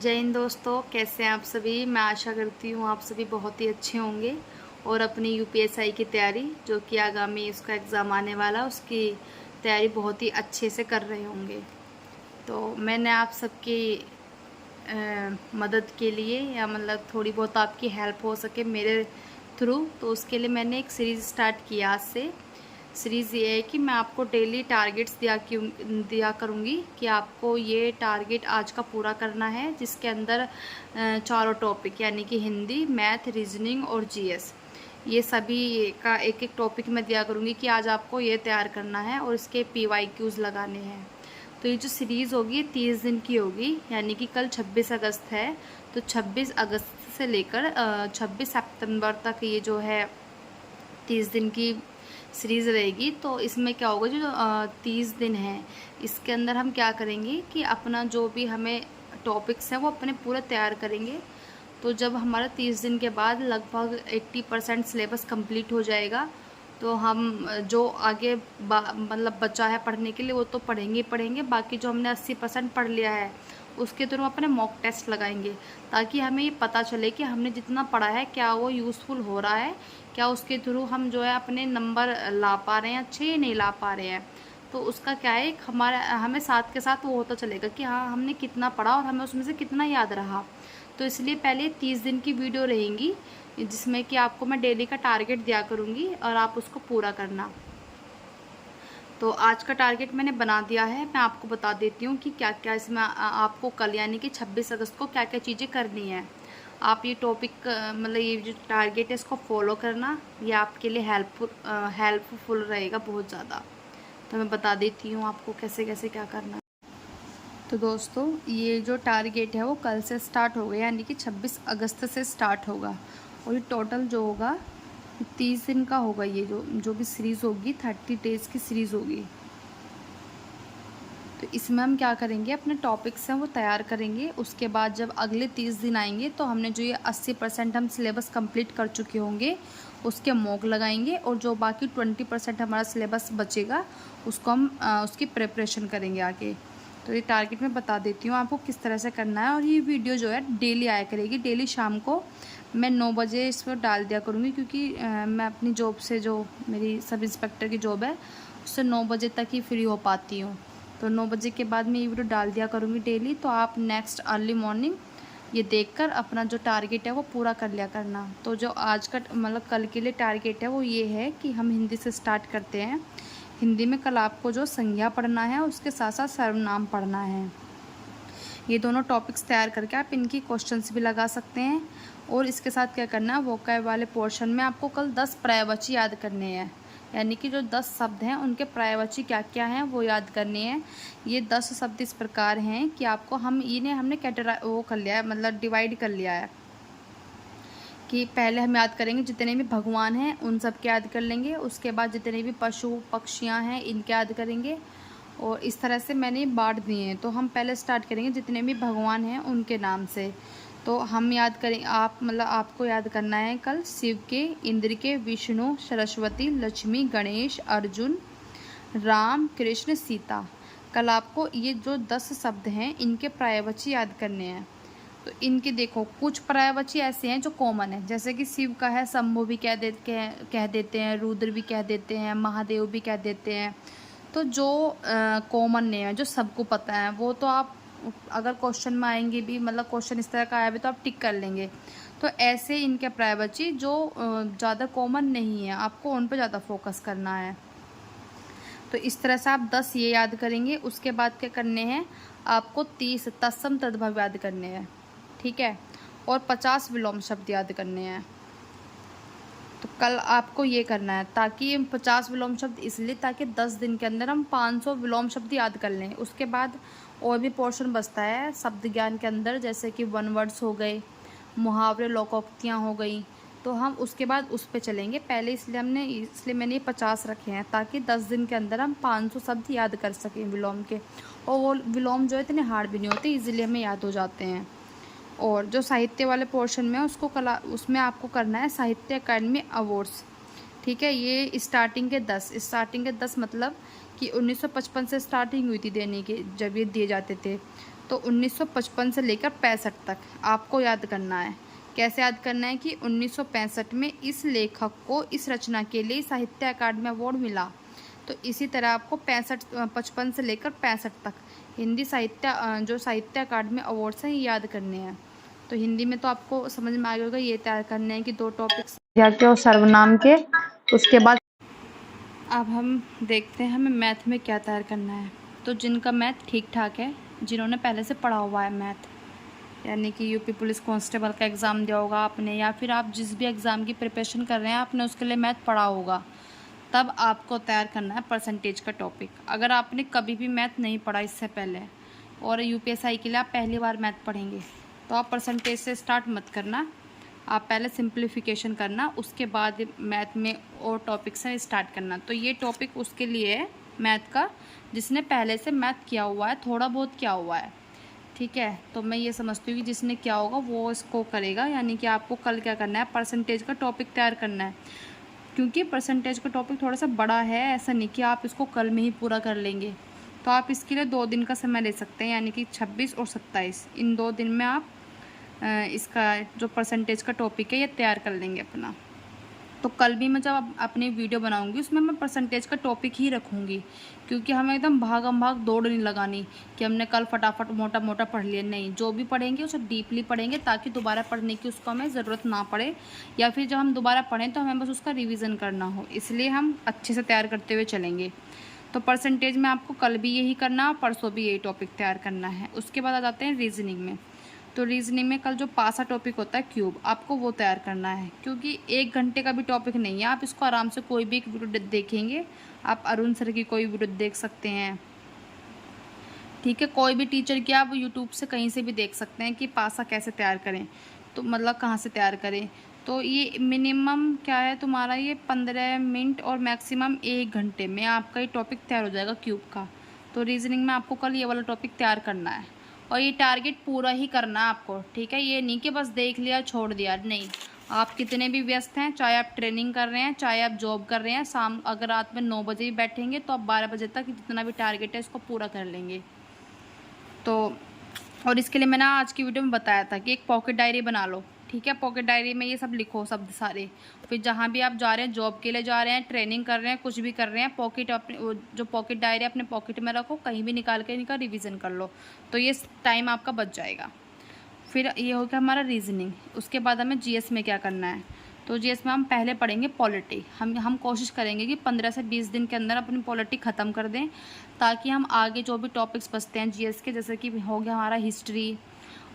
जय हिंद दोस्तों, कैसे हैं आप सभी। मैं आशा करती हूँ आप सभी बहुत ही अच्छे होंगे और अपनी यूपीएसआई की तैयारी, जो कि आगामी उसका एग्ज़ाम आने वाला, उसकी तैयारी बहुत ही अच्छे से कर रहे होंगे। तो मैंने आप सबकी मदद के लिए, या मतलब थोड़ी बहुत आपकी हेल्प हो सके मेरे थ्रू, तो उसके लिए मैंने एक सीरीज़ स्टार्ट किया आज से। सीरीज़ ये है कि मैं आपको डेली टारगेट्स दिया करूँगी कि आपको ये टारगेट आज का पूरा करना है, जिसके अंदर चारों टॉपिक यानी कि हिंदी, मैथ, रीजनिंग और जीएस, ये सभी का एक एक टॉपिक मैं दिया करूँगी कि आज आपको ये तैयार करना है और इसके पीवाईक्यूज़ लगाने हैं। तो ये जो सीरीज़ होगी ये 30 दिन की होगी, यानी कि कल 26 अगस्त है, तो 26 अगस्त से लेकर 26 सितंबर तक ये जो है 30 दिन की सीरीज़ रहेगी। तो इसमें क्या होगा, जो 30 दिन हैं इसके अंदर हम क्या करेंगे कि अपना जो भी हमें टॉपिक्स हैं वो अपने पूरे तैयार करेंगे। तो जब हमारा 30 दिन के बाद लगभग 80% सिलेबस कंप्लीट हो जाएगा, तो हम जो आगे मतलब बचा है पढ़ने के लिए वो तो पढ़ेंगे ही पढ़ेंगे। बाकी जो हमने 80% पढ़ लिया है उसके थ्रू अपने मॉक टेस्ट लगाएंगे, ताकि हमें ये पता चले कि हमने जितना पढ़ा है क्या वो यूज़फुल हो रहा है, क्या उसके थ्रू हम जो है अपने नंबर ला पा रहे हैं अच्छे, या नहीं ला पा रहे हैं। तो उसका क्या है, हमारा हमें साथ के साथ वो होता चलेगा कि हाँ हमने कितना पढ़ा और हमें उसमें से कितना याद रहा। तो इसलिए पहले 30 दिन की वीडियो रहेंगी, जिसमें कि आपको मैं डेली का टारगेट दिया करूँगी और आप उसको पूरा करना। तो आज का टारगेट मैंने बना दिया है, मैं आपको बता देती हूँ कि क्या क्या इसमें आपको कल यानी कि 26 अगस्त को क्या क्या चीज़ें करनी है। आप ये टॉपिक मतलब ये जो टारगेट है इसको फॉलो करना, ये आपके लिए हेल्पफुल रहेगा बहुत ज़्यादा। तो मैं बता देती हूँ आपको कैसे कैसे क्या करना है। तो दोस्तों, ये जो टारगेट है वो कल से स्टार्ट होगा, यानी कि 26 अगस्त से स्टार्ट होगा, और ये टोटल जो होगा 30 दिन का होगा। ये जो भी सीरीज़ होगी 30 डेज़ की सीरीज़ होगी। तो इसमें हम क्या करेंगे, अपने टॉपिक्स हैं वो तैयार करेंगे। उसके बाद जब अगले 30 दिन आएंगे तो हमने जो ये 80% हम सिलेबस कंप्लीट कर चुके होंगे उसके मॉक लगाएंगे, और जो बाकी 20% हमारा सिलेबस बचेगा उसको हम उसकी प्रिपरेशन करेंगे आगे। तो ये टारगेट मैं बता देती हूँ आपको किस तरह से करना है। और ये वीडियो जो है डेली आया करेगी, डेली शाम को मैं 9 बजे इस पर डाल दिया करूँगी, क्योंकि मैं अपनी जॉब से, जो मेरी सब इंस्पेक्टर की जॉब है, उससे 9 बजे तक ही फ्री हो पाती हूँ। तो 9 बजे के बाद मैं ये वीडियो डाल दिया करूँगी डेली। तो आप नेक्स्ट अर्ली मॉर्निंग ये देखकर अपना जो टारगेट है वो पूरा कर लिया करना। तो जो आज का मतलब कल के लिए टारगेट है वो ये है कि हम हिंदी से स्टार्ट करते हैं। हिंदी में कल आपको जो संज्ञा पढ़ना है उसके साथ साथ सर्वनाम पढ़ना है। ये दोनों टॉपिक्स तैयार करके आप इनकी क्वेश्चंस भी लगा सकते हैं। और इसके साथ क्या करना है, वोकैब वाले पोर्शन में आपको कल 10 पर्यायवाची याद करने हैं, यानी कि जो 10 शब्द हैं उनके पर्यायवाची क्या क्या हैं वो याद करने हैं। ये 10 शब्द इस प्रकार हैं कि आपको हमने वो कर लिया है, मतलब डिवाइड कर लिया है कि पहले हम याद करेंगे जितने भी भगवान हैं उन सब के याद कर लेंगे। उसके बाद जितने भी पशु पक्षियाँ हैं इनके याद करेंगे, और इस तरह से मैंने बांट दिए हैं। तो हम पहले स्टार्ट करेंगे जितने भी भगवान हैं उनके नाम से। तो हम याद करें, आपको याद करना है कल शिव के, इंद्र के, विष्णु, सरस्वती, लक्ष्मी, गणेश, अर्जुन, राम, कृष्ण, सीता। कल आपको ये जो 10 शब्द हैं इनके पर्यायवाची याद करने हैं। तो इनके देखो कुछ पर्यायवाची ऐसे हैं जो कॉमन है, जैसे कि शिव का है शंभु भी कह देते हैं, रुद्र भी कह देते हैं, महादेव भी कह देते हैं। तो जो कॉमन नेम है जो सबको पता है वो तो आप अगर क्वेश्चन में आएंगे भी, मतलब क्वेश्चन इस तरह का आया भी तो आप टिक कर लेंगे। तो ऐसे इनके पर्यायवाची जो ज़्यादा कॉमन नहीं है आपको उन पर ज़्यादा फोकस करना है। तो इस तरह से आप 10 ये याद करेंगे। उसके बाद क्या करने हैं, आपको 30 तत्सम तद्भव याद करने हैं, ठीक है, और 50 विलोम शब्द याद करने हैं। तो कल आपको ये करना है, ताकि 50 विलोम शब्द इसलिए ताकि 10 दिन के अंदर हम 500 विलोम शब्द याद कर लें। उसके बाद और भी पोर्शन बचता है शब्द ज्ञान के अंदर, जैसे कि वन वर्ड्स हो गए, मुहावरे, लोकोक्तियाँ हो गई। तो हम उसके बाद उस पर चलेंगे पहले, इसलिए मैंने ये 50 रखे हैं, ताकि 10 दिन के अंदर हम 500 शब्द याद कर सकें विलोम के। और वो विलोम जो है इतने हार्ड भी नहीं होते, ईजिली हमें याद हो जाते हैं। और जो साहित्य वाले पोर्शन में उसमें आपको करना है साहित्य अकादमी अवार्ड्स, ठीक है। ये स्टार्टिंग के 10 मतलब कि 1955 से स्टार्टिंग हुई थी देने के, जब ये दिए जाते थे। तो 1955 से लेकर 65 तक आपको याद करना है। कैसे याद करना है कि 1965 में इस लेखक को इस रचना के लिए साहित्य अकादमी अवार्ड मिला। तो इसी तरह आपको 55 से लेकर 65 तक हिंदी साहित्य जो साहित्य अकादमी अवार्ड्स हैं ये याद करने हैं। तो हिंदी में तो आपको समझ में आ गया होगा, ये तैयार करने हैं कि 2 टॉपिक्स के और सर्वनाम के। उसके बाद अब हम देखते हैं हमें मैथ में क्या तैयार करना है। तो जिनका मैथ ठीक ठाक है, जिन्होंने पहले से पढ़ा हुआ है मैथ, यानी कि यूपी पुलिस कांस्टेबल का एग्ज़ाम दिया होगा आपने, या फिर आप जिस भी एग्ज़ाम की प्रिपरेशन कर रहे हैं आपने उसके लिए मैथ पढ़ा होगा, तब आपको तैयार करना है परसेंटेज का टॉपिक। अगर आपने कभी भी मैथ नहीं पढ़ा इससे पहले और यूपीएससी के लिए आप पहली बार मैथ पढ़ेंगे, तो आप परसेंटेज से स्टार्ट मत करना। आप पहले सिंप्लीफिकेशन करना, उसके बाद मैथ में और टॉपिक से स्टार्ट करना। तो ये टॉपिक उसके लिए है मैथ का जिसने पहले से मैथ किया हुआ है, थोड़ा बहुत किया हुआ है, ठीक है। तो मैं ये समझती हूँ कि जिसने क्या होगा वो इसको करेगा, यानी कि आपको कल क्या करना है, परसेंटेज का टॉपिक तैयार करना है। क्योंकि परसेंटेज का टॉपिक थोड़ा सा बड़ा है, ऐसा नहीं कि आप इसको कल में ही पूरा कर लेंगे। तो आप इसके लिए 2 दिन का समय ले सकते हैं, यानी कि 26 और 27, इन 2 दिन में आप इसका जो परसेंटेज का टॉपिक है ये तैयार कर लेंगे अपना। तो कल भी मैं जब अपनी वीडियो बनाऊंगी उसमें मैं परसेंटेज का टॉपिक ही रखूंगी, क्योंकि हमें एकदम भागम भाग दौड़ नहीं लगानी कि हमने कल फटाफट मोटा मोटा पढ़ लिया। नहीं, जो भी पढ़ेंगे उसे डीपली पढ़ेंगे ताकि दोबारा पढ़ने की उसको हमें ज़रूरत ना पड़े, या फिर जब हम दोबारा पढ़ें तो हमें बस उसका रिविज़न करना हो। इसलिए हम अच्छे से तैयार करते हुए चलेंगे। तो परसेंटेज में आपको कल भी यही करना है, परसों भी यही टॉपिक तैयार करना है। उसके बाद आ जाते हैं रीजनिंग में। तो रीजनिंग में कल जो पासा टॉपिक होता है क्यूब, आपको वो तैयार करना है, क्योंकि 1 घंटे का भी टॉपिक नहीं है। आप इसको आराम से कोई भी एक वीडियो देखेंगे, आप अरुण सर की कोई वीडियो देख सकते हैं, ठीक है, कोई भी टीचर की आप यूट्यूब से कहीं से भी देख सकते हैं कि पासा कैसे तैयार करें, तो मतलब कहाँ से तैयार करें। तो ये मिनिमम क्या है तुम्हारा, ये 15 मिनट और मैक्सिमम 1 घंटे में आपका ये टॉपिक तैयार हो जाएगा क्यूब का। तो रीजनिंग में आपको कल ये वाला टॉपिक तैयार करना है, और ये टारगेट पूरा ही करना है आपको, ठीक है। ये नहीं कि बस देख लिया छोड़ दिया, नहीं। आप कितने भी व्यस्त हैं, चाहे आप ट्रेनिंग कर रहे हैं, चाहे आप जॉब कर रहे हैं, शाम अगर रात में 9 बजे भी बैठेंगे तो आप 12 बजे तक जितना भी टारगेट है इसको पूरा कर लेंगे। तो और इसके लिए मैंने आज की वीडियो में बताया था कि एक पॉकेट डायरी बना लो, ठीक है। पॉकेट डायरी में ये सब लिखो, शब्द सारे। फिर जहाँ भी आप जा रहे हैं, जॉब के लिए जा रहे हैं, ट्रेनिंग कर रहे हैं, कुछ भी कर रहे हैं, पॉकेट अपने जो पॉकेट डायरी अपने पॉकेट में रखो, कहीं भी निकाल के इनका रिवीजन कर लो, तो ये टाइम आपका बच जाएगा। फिर ये हो गया हमारा रीजनिंग। उसके बाद हमें जीएस में क्या करना है, तो जीएस में हम पहले पढ़ेंगे पॉलिटी। हम कोशिश करेंगे कि 15 से 20 दिन के अंदर अपनी पॉलिटी ख़त्म कर दें, ताकि हम आगे जो भी टॉपिक्स बचते हैं जीएस के, जैसे कि हो गया हमारा हिस्ट्री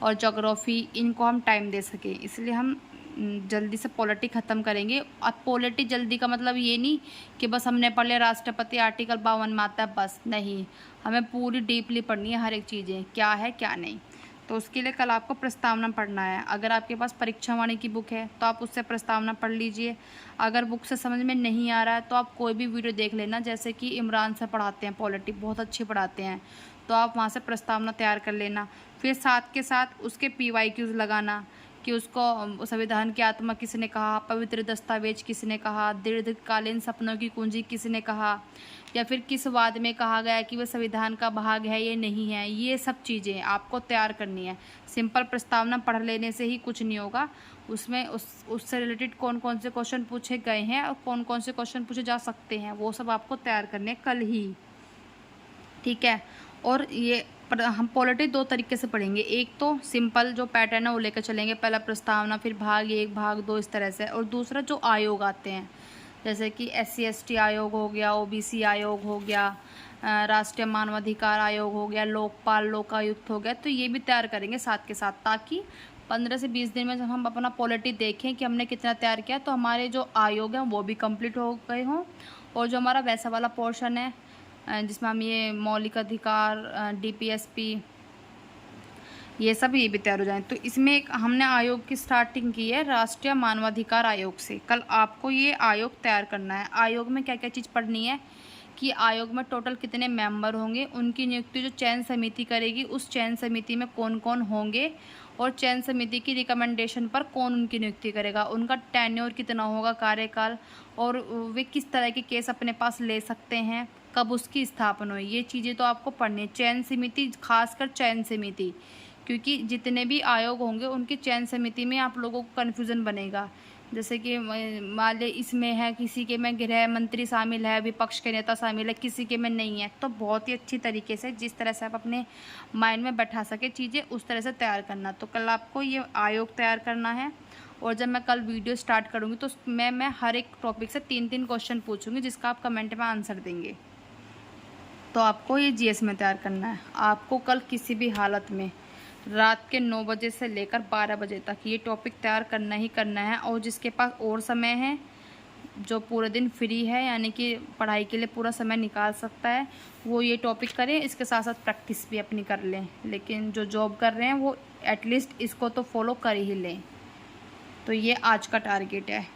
और ज्योग्राफी, इनको हम टाइम दे सकें, इसलिए हम जल्दी से पॉलिटी ख़त्म करेंगे। अब पॉलिटी जल्दी का मतलब ये नहीं कि बस हमने पढ़ लिया राष्ट्रपति आर्टिकल 52 में आता है, बस नहीं, हमें पूरी डीपली पढ़नी है, हर एक चीज़ें क्या है क्या नहीं। तो उसके लिए कल आपको प्रस्तावना पढ़ना है। अगर आपके पास परीक्षा वाणी की बुक है तो आप उससे प्रस्तावना पढ़ लीजिए। अगर बुक से समझ में नहीं आ रहा है तो आप कोई भी वीडियो देख लेना, जैसे कि इमरान से पढ़ाते हैं पॉलिटी, बहुत अच्छी पढ़ाते हैं, तो आप वहाँ से प्रस्तावना तैयार कर लेना। फिर साथ के साथ उसके PYQs लगाना कि उसको संविधान की आत्मा किसने कहा, पवित्र दस्तावेज किसने कहा, दीर्घकालीन सपनों की कुंजी किसने कहा, या फिर किस वाद में कहा गया कि वह संविधान का भाग है या नहीं है। ये सब चीज़ें आपको तैयार करनी है। सिंपल प्रस्तावना पढ़ लेने से ही कुछ नहीं होगा, उसमें उससे रिलेटेड कौन कौन से क्वेश्चन पूछे गए हैं और कौन कौन से क्वेश्चन पूछे जा सकते हैं, वो सब आपको तैयार करने कल ही, ठीक है। और ये हम पॉलिटी 2 तरीके से पढ़ेंगे, एक तो सिंपल जो पैटर्न है वो लेकर चलेंगे, पहला प्रस्तावना, फिर भाग 1 भाग 2 इस तरह से, और दूसरा जो आयोग आते हैं, जैसे कि SC ST आयोग हो गया, OBC आयोग हो गया, राष्ट्रीय मानवाधिकार आयोग हो गया, लोकपाल लोकायुक्त हो गया, तो ये भी तैयार करेंगे साथ के साथ, ताकि 15 से 20 दिन में जब हम अपना पॉलिटी देखें कि हमने कितना तैयार किया, तो हमारे जो आयोग हैं वो भी कंप्लीट हो गए हों, और जो हमारा वैसा वाला पोर्शन है जिसमें हम ये मौलिक अधिकार, DPSP, ये सब ये भी तैयार हो जाए। तो इसमें एक हमने आयोग की स्टार्टिंग की है राष्ट्रीय मानवाधिकार आयोग से। कल आपको ये आयोग तैयार करना है। आयोग में क्या क्या चीज़ पढ़नी है कि आयोग में टोटल कितने मेंबर होंगे, उनकी नियुक्ति जो चयन समिति करेगी उस चयन समिति में कौन कौन होंगे, और चयन समिति की रिकमेंडेशन पर कौन उनकी नियुक्ति करेगा, उनका टेन्योर कितना होगा, कार्यकाल, और वे किस तरह के केस अपने पास ले सकते हैं, कब उसकी स्थापना हुई, ये चीज़ें तो आपको पढ़नी है। चयन समिति, खासकर चयन समिति, क्योंकि जितने भी आयोग होंगे उनकी चयन समिति में आप लोगों को कन्फ्यूज़न बनेगा। जैसे कि मान लें इसमें है, किसी के में गृह मंत्री शामिल है, विपक्ष के नेता शामिल है, किसी के में नहीं है। तो बहुत ही अच्छी तरीके से, जिस तरह से आप अपने माइंड में बैठा सके चीज़ें, उस तरह से तैयार करना। तो कल आपको ये आयोग तैयार करना है, और जब मैं कल वीडियो स्टार्ट करूँगी तो मैं हर एक टॉपिक से 3-3 क्वेश्चन पूछूंगी, जिसका आप कमेंट में आंसर देंगे। तो आपको ये जीएस में तैयार करना है। आपको कल किसी भी हालत में रात के 9 बजे से लेकर 12 बजे तक ये टॉपिक तैयार करना ही करना है। और जिसके पास और समय है, जो पूरे दिन फ्री है, यानी कि पढ़ाई के लिए पूरा समय निकाल सकता है, वो ये टॉपिक करें। इसके साथ साथ प्रैक्टिस भी अपनी कर लें। लेकिन जो जॉब कर रहे हैं वो एटलीस्ट इसको तो फॉलो कर ही लें। तो ये आज का टारगेट है।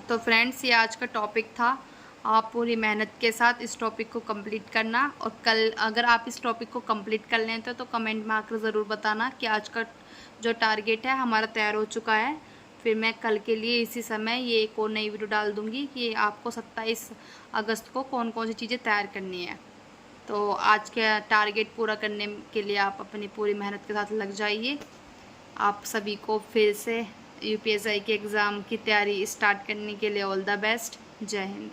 तो फ्रेंड्स, ये आज का टॉपिक था। आप पूरी मेहनत के साथ इस टॉपिक को कंप्लीट करना, और कल अगर आप इस टॉपिक को कंप्लीट कर लें तो कमेंट में आकर ज़रूर बताना कि आज का जो टारगेट है हमारा तैयार हो चुका है। फिर मैं कल के लिए इसी समय ये एक और नई वीडियो डाल दूँगी कि आपको 27 अगस्त को कौन कौन सी चीज़ें तैयार करनी है। तो आज का टारगेट पूरा करने के लिए आप अपनी पूरी मेहनत के साथ लग जाइए। आप सभी को फिर से यूपीएससी के एग्ज़ाम की तैयारी स्टार्ट करने के लिए ऑल द बेस्ट। जय हिंद।